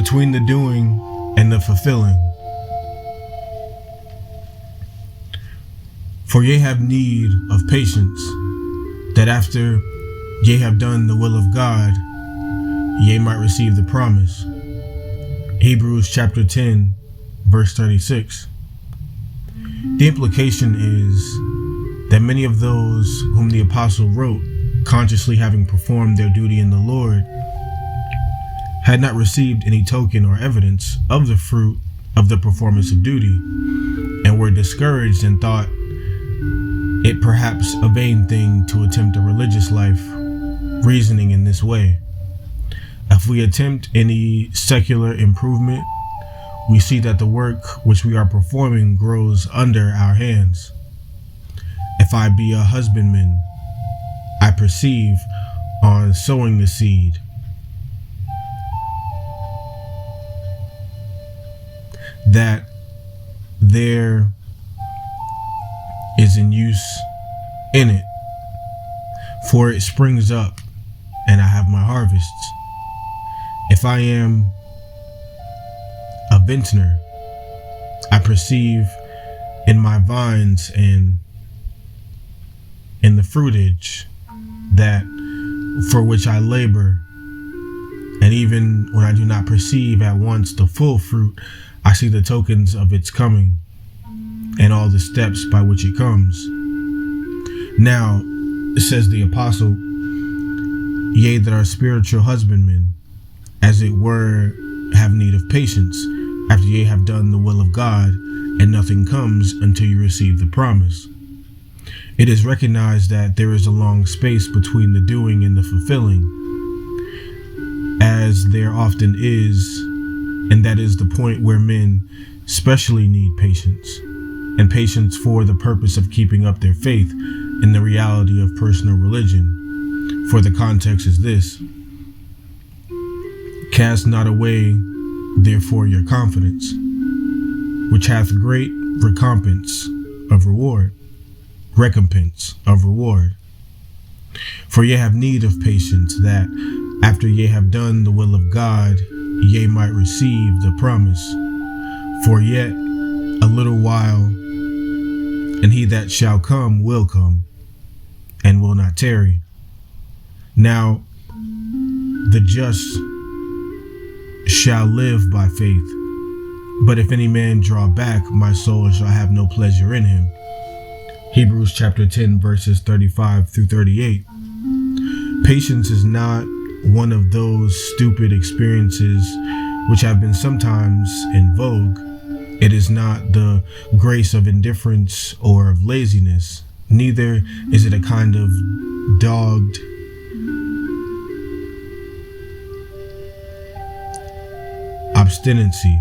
between the doing and the fulfilling. For ye have need of patience, that after ye have done the will of God, ye might receive the promise. Hebrews chapter 10, verse 36. The implication is that many of those whom the apostle wrote, consciously having performed their duty in the Lord, had not received any token or evidence of the fruit of the performance of duty, and were discouraged and thought it perhaps a vain thing to attempt a religious life, reasoning in this way. If we attempt any secular improvement, we see that the work which we are performing grows under our hands. If I be a husbandman, I perceive on sowing the seed that there is in use in it, for it springs up and I have my harvests. If I am a vintner, I perceive in my vines and in the fruitage that for which I labor, and even when I do not perceive at once the full fruit, I see the tokens of its coming and all the steps by which it comes. Now, says the apostle, ye that are spiritual husbandmen, as it were, have need of patience, after ye have done the will of God, and nothing comes until you receive the promise. It is recognized that there is a long space between the doing and the fulfilling, as there often is, and that is the point where men specially need patience, and patience for the purpose of keeping up their faith in the reality of personal religion. For the context is this: cast not away therefore your confidence, which hath great recompense of reward. For ye have need of patience, that after ye have done the will of God, ye might receive the promise. For yet a little while, and he that shall come will come, and will not tarry. Now the just shall live by faith. But if any man draw back, my soul shall have no pleasure in him. Hebrews chapter 10, verses 35 through 38. Patience is not one of those stupid experiences which have been sometimes in vogue. It is not the grace of indifference or of laziness. Neither is it a kind of dogged obstinacy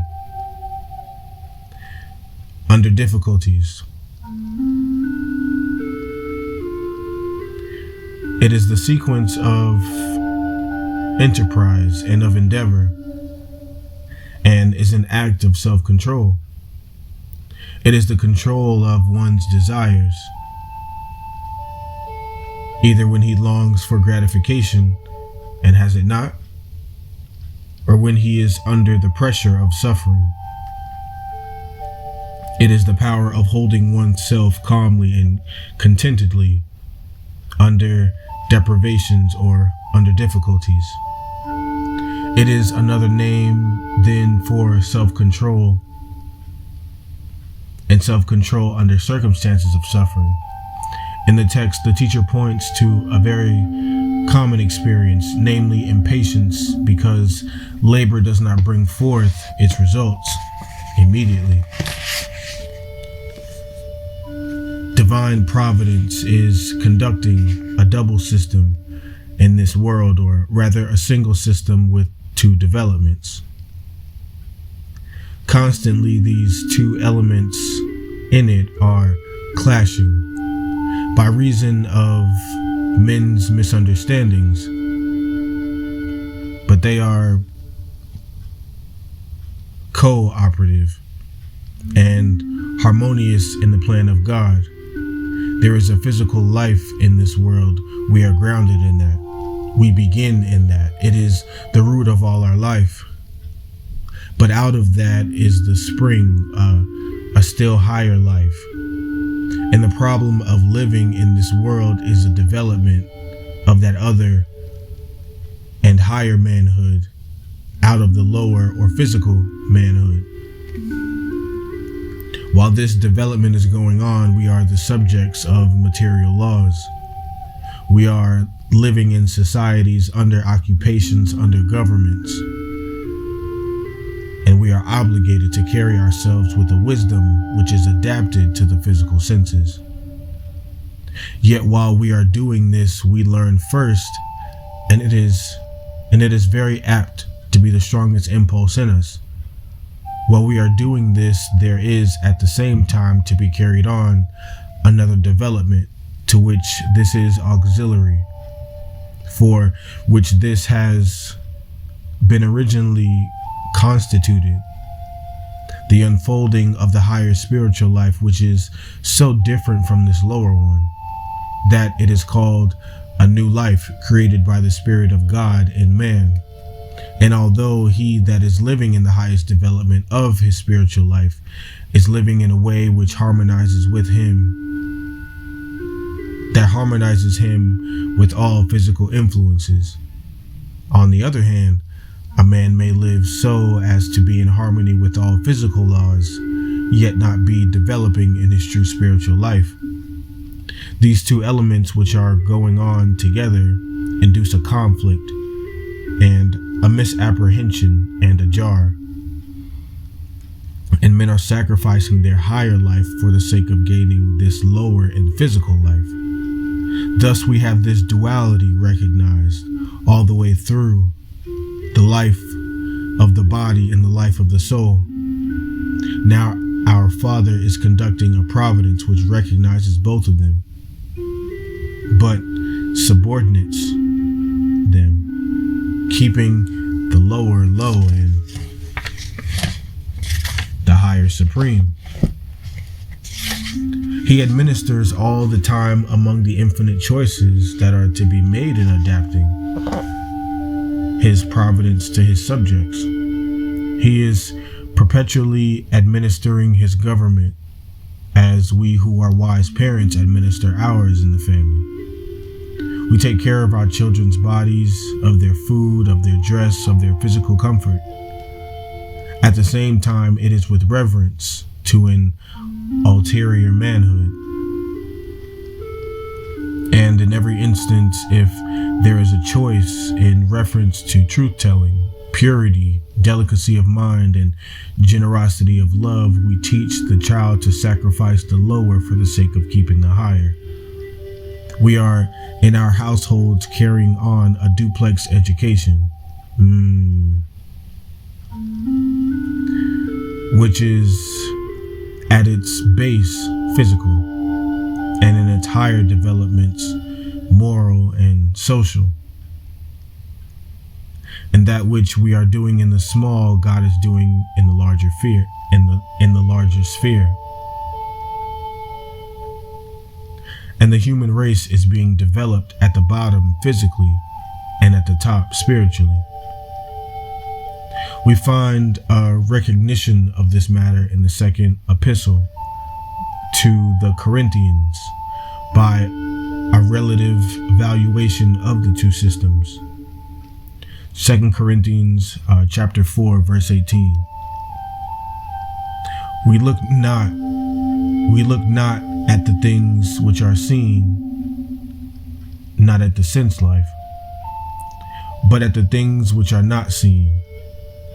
under difficulties. It is the sequence of enterprise and of endeavor, and is an act of self-control. It is the control of one's desires, either when he longs for gratification and has it not, or when he is under the pressure of suffering. It is the power of holding oneself calmly and contentedly under deprivations or under difficulties. It is another name then for self-control, and self-control under circumstances of suffering. In the text, the teacher points to a very common experience, namely impatience, because labor does not bring forth its results immediately. Divine providence is conducting a double system in this world, or rather a single system with two developments. Constantly, these two elements in it are clashing by reason of men's misunderstandings, but they are cooperative and harmonious in the plan of God. There is a physical life in this world. We are grounded in that. We begin in that. It is the root of all our life. But out of that is the spring, a still higher life. And the problem of living in this world is a development of that other and higher manhood out of the lower or physical manhood. While this development is going on, we are the subjects of material laws. We are living in societies under occupations, under governments. And we are obligated to carry ourselves with a wisdom which is adapted to the physical senses. Yet while we are doing this, we learn first, and it is very apt to be the strongest impulse in us. While we are doing this, there is at the same time to be carried on another development to which this is auxiliary, for which this has been originally constituted, the unfolding of the higher spiritual life, which is so different from this lower one, that it is called a new life created by the Spirit of God in man. And although he that is living in the highest development of his spiritual life is living in a way which harmonizes with him, that harmonizes him with all physical influences. On the other hand, a man may live so as to be in harmony with all physical laws, yet not be developing in his true spiritual life. These two elements which are going on together induce a conflict and a misapprehension and a jar. And men are sacrificing their higher life for the sake of gaining this lower and physical life. Thus we have this duality recognized all the way through the life of the body and the life of the soul. Now our Father is conducting a providence which recognizes both of them, but subordinates them, keeping the lower low and the higher supreme. He administers all the time among the infinite choices that are to be made in adapting his providence to his subjects. He is perpetually administering his government as we who are wise parents administer ours in the family. We take care of our children's bodies, of their food, of their dress, of their physical comfort. At the same time, it is with reverence to an ulterior manhood. And in every instance, if there is a choice in reference to truth-telling, purity, delicacy of mind, and generosity of love, we teach the child to sacrifice the lower for the sake of keeping the higher. We are in our households carrying on a duplex education, which is at its base physical, and in its higher developments moral and social. And that which we are doing in the small, God is doing in the larger sphere, in the larger sphere. And the human race is being developed at the bottom physically and at the top spiritually. We find a recognition of this matter in the second epistle to the Corinthians by a relative valuation of the two systems. 2 Corinthians chapter 4, verse 18. We look not at the things which are seen, not at the sense life, but at the things which are not seen,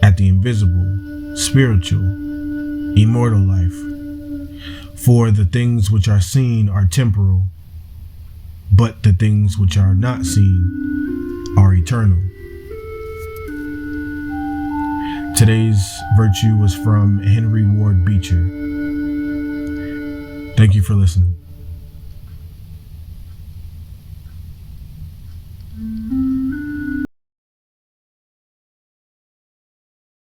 at the invisible, spiritual, immortal life. For the things which are seen are temporal, but the things which are not seen are eternal. Today's virtue was from Henry Ward Beecher. Thank you for listening.